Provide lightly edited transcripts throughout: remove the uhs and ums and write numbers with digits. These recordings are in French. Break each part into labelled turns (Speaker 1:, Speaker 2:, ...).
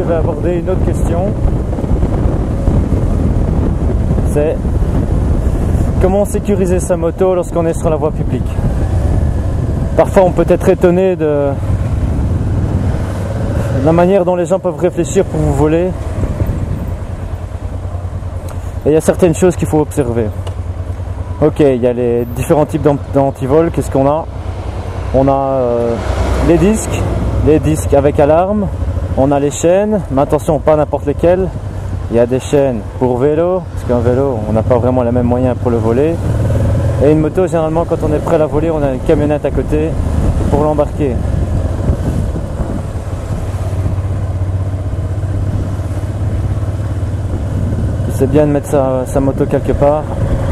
Speaker 1: vais aborder une autre question. C'est comment sécuriser sa moto lorsqu'on est sur la voie publique. Parfois on peut être étonné de la manière dont les gens peuvent réfléchir pour vous voler. Et il y a certaines choses qu'il faut observer. Ok, il y a les différents types d'antivol. Qu'est-ce qu'on a? On a les disques avec alarme. On a les chaînes, mais attention, pas n'importe lesquelles. Il y a des chaînes pour vélo, parce qu'un vélo, on n'a pas vraiment les mêmes moyens pour le voler. Et une moto, généralement, quand on est prêt à la voler, on a une camionnette à côté pour l'embarquer. C'est bien de mettre sa moto quelque part.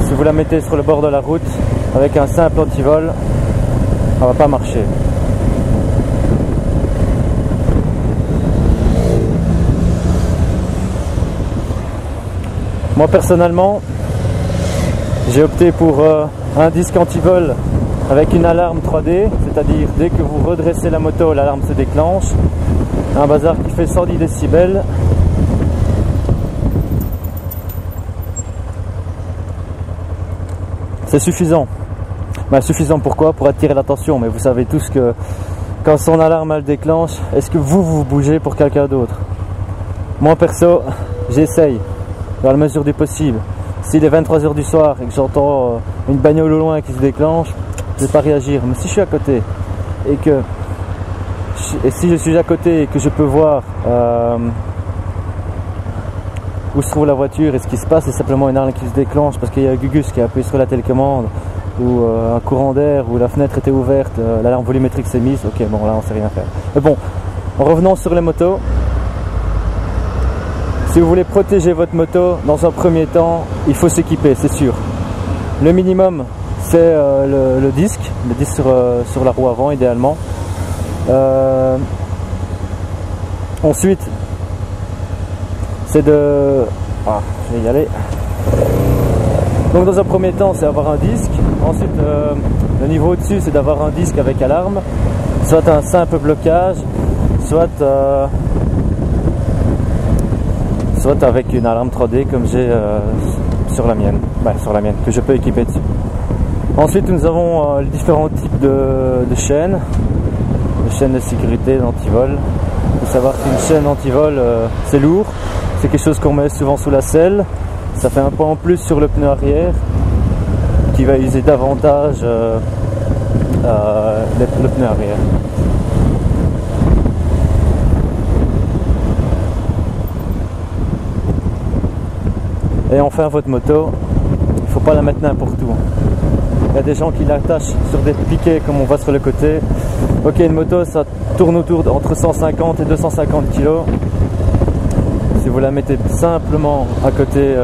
Speaker 1: Si vous la mettez sur le bord de la route avec un simple antivol, ça va pas marcher. Moi personnellement, j'ai opté pour un disque antivol avec une alarme 3D, c'est-à-dire dès que vous redressez la moto, l'alarme se déclenche. Un bazar qui fait 110 décibels. C'est suffisant. Ben, suffisant pourquoi? Pour attirer l'attention, mais vous savez tous que quand son alarme elle déclenche, est-ce que vous bougez pour quelqu'un d'autre? Moi perso, j'essaye dans la mesure du possible. S'il est 23 h du soir et que j'entends une bagnole au loin qui se déclenche, je ne vais pas réagir. Mais si je suis à côté et si je suis à côté et que je peux voir où se trouve la voiture et ce qui se passe, c'est simplement une alarme qui se déclenche parce qu'il y a Gugus qui a appuyé sur la télécommande ou un courant d'air ou la fenêtre était ouverte, l'alarme volumétrique s'est mise, ok bon là on sait rien faire. Mais bon, en revenant sur les motos, si vous voulez protéger votre moto, dans un premier temps, il faut s'équiper, c'est sûr. Le minimum, c'est le disque sur la roue avant, idéalement. Ensuite, c'est de... Ah, je vais y aller. Donc dans un premier temps, c'est avoir un disque. Ensuite, le niveau au-dessus, c'est d'avoir un disque avec alarme. Soit un simple blocage, soit avec une alarme 3D comme j'ai sur la mienne, que je peux équiper dessus. Ensuite nous avons les différents types de chaînes, de sécurité, d'antivol. Il faut savoir qu'une chaîne antivol c'est lourd, c'est quelque chose qu'on met souvent sous la selle, ça fait un poids en plus sur le pneu arrière qui va user davantage le pneu arrière. Et enfin votre moto, il ne faut pas la mettre n'importe où. Il y a des gens qui l'attachent sur des piquets comme on voit sur le côté. Ok, une moto ça tourne autour entre 150 et 250 kg. Si vous la mettez simplement à côté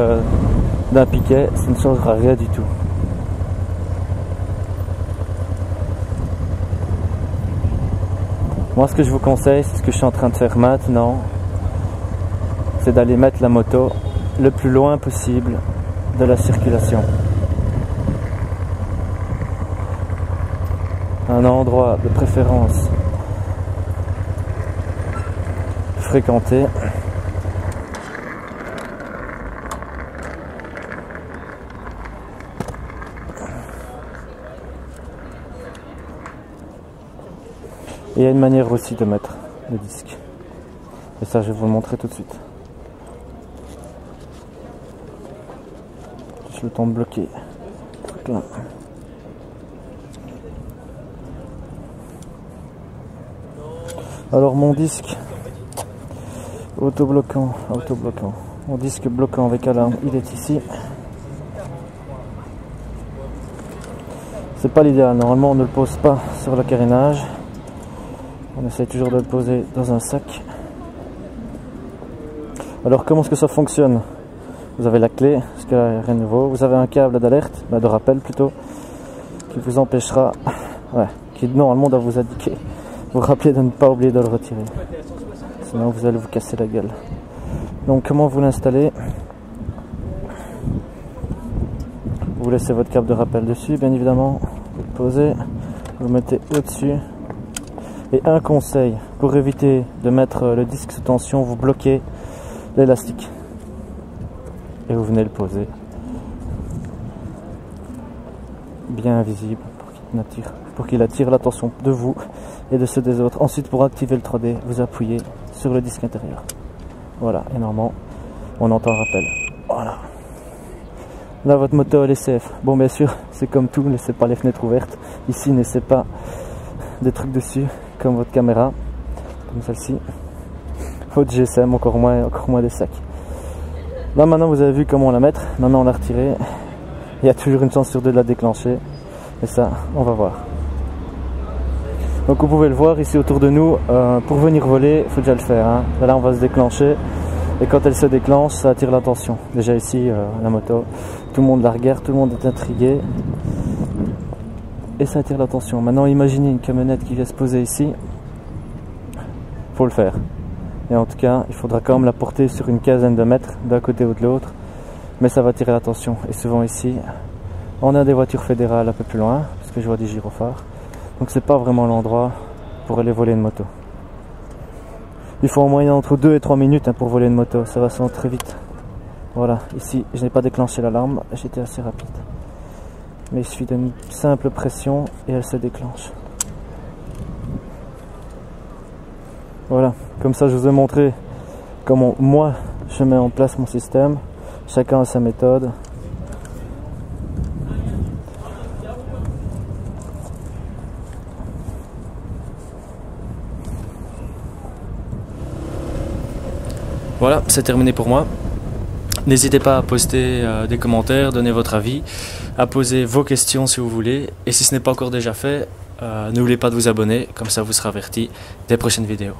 Speaker 1: d'un piquet, ça ne changera rien du tout. Moi ce que je vous conseille, c'est ce que je suis en train de faire maintenant, c'est d'aller mettre la moto le plus loin possible de la circulation. Un endroit de préférence fréquenté. Et il y a une manière aussi de mettre le disque. Et ça, je vais vous le montrer tout de suite. Juste le temps de bloquer. Là. Alors mon disque autobloquant, mon disque bloquant avec alarme, il est ici. C'est pas l'idéal, normalement on ne le pose pas sur le carénage. On essaie toujours de le poser dans un sac. Alors comment est-ce que ça fonctionne? Vous avez la clé, parce qu'il n'y a rien de nouveau. Vous avez un câble d'alerte, de rappel plutôt, qui vous empêchera, qui normalement doit vous indiquer, vous rappeler de ne pas oublier de le retirer. Sinon vous allez vous casser la gueule. Donc comment vous l'installez? Vous laissez votre câble de rappel dessus, bien évidemment. Vous le posez, vous le mettez au-dessus. Et un conseil, pour éviter de mettre le disque sous tension, vous bloquez l'élastique. Et vous venez le poser. Bien visible pour qu'il attire l'attention de vous et de ceux des autres. Ensuite, pour activer le 3D, vous appuyez sur le disque intérieur. Voilà, et normalement, on entend un rappel. Voilà. Là, votre moto elle est safe. Bon, bien sûr, c'est comme tout, ne laissez pas les fenêtres ouvertes. Ici, ne laissez pas des trucs dessus, comme votre caméra, comme celle-ci. Votre GSM, encore moins des sacs. Là, maintenant, vous avez vu comment la mettre. Maintenant, on l'a retirée. Il y a toujours une chance sur deux de la déclencher. Et ça, on va voir. Donc, vous pouvez le voir ici autour de nous. Pour venir voler, il faut déjà le faire. Hein. Là, on va se déclencher. Et quand elle se déclenche, ça attire l'attention. Déjà ici, la moto, tout le monde la regarde, tout le monde est intrigué. Et ça attire l'attention. Maintenant, imaginez une camionnette qui vient se poser ici. Faut le faire. Et en tout cas, il faudra quand même la porter sur une quinzaine de mètres, d'un côté ou de l'autre. Mais ça va attirer l'attention. Et souvent ici, on a des voitures fédérales un peu plus loin, parce que je vois des gyrophares. Donc c'est pas vraiment l'endroit pour aller voler une moto. Il faut en moyenne entre 2 et 3 minutes pour voler une moto, ça va se rendre très vite. Voilà, ici je n'ai pas déclenché l'alarme, j'étais assez rapide. Mais il suffit d'une simple pression et elle se déclenche. Voilà, comme ça je vous ai montré comment moi je mets en place mon système. Chacun a sa méthode. Voilà, c'est terminé pour moi. N'hésitez pas à poster des commentaires, donner votre avis, à poser vos questions si vous voulez. Et si ce n'est pas encore déjà fait, n'oubliez pas de vous abonner, comme ça vous serez averti des prochaines vidéos.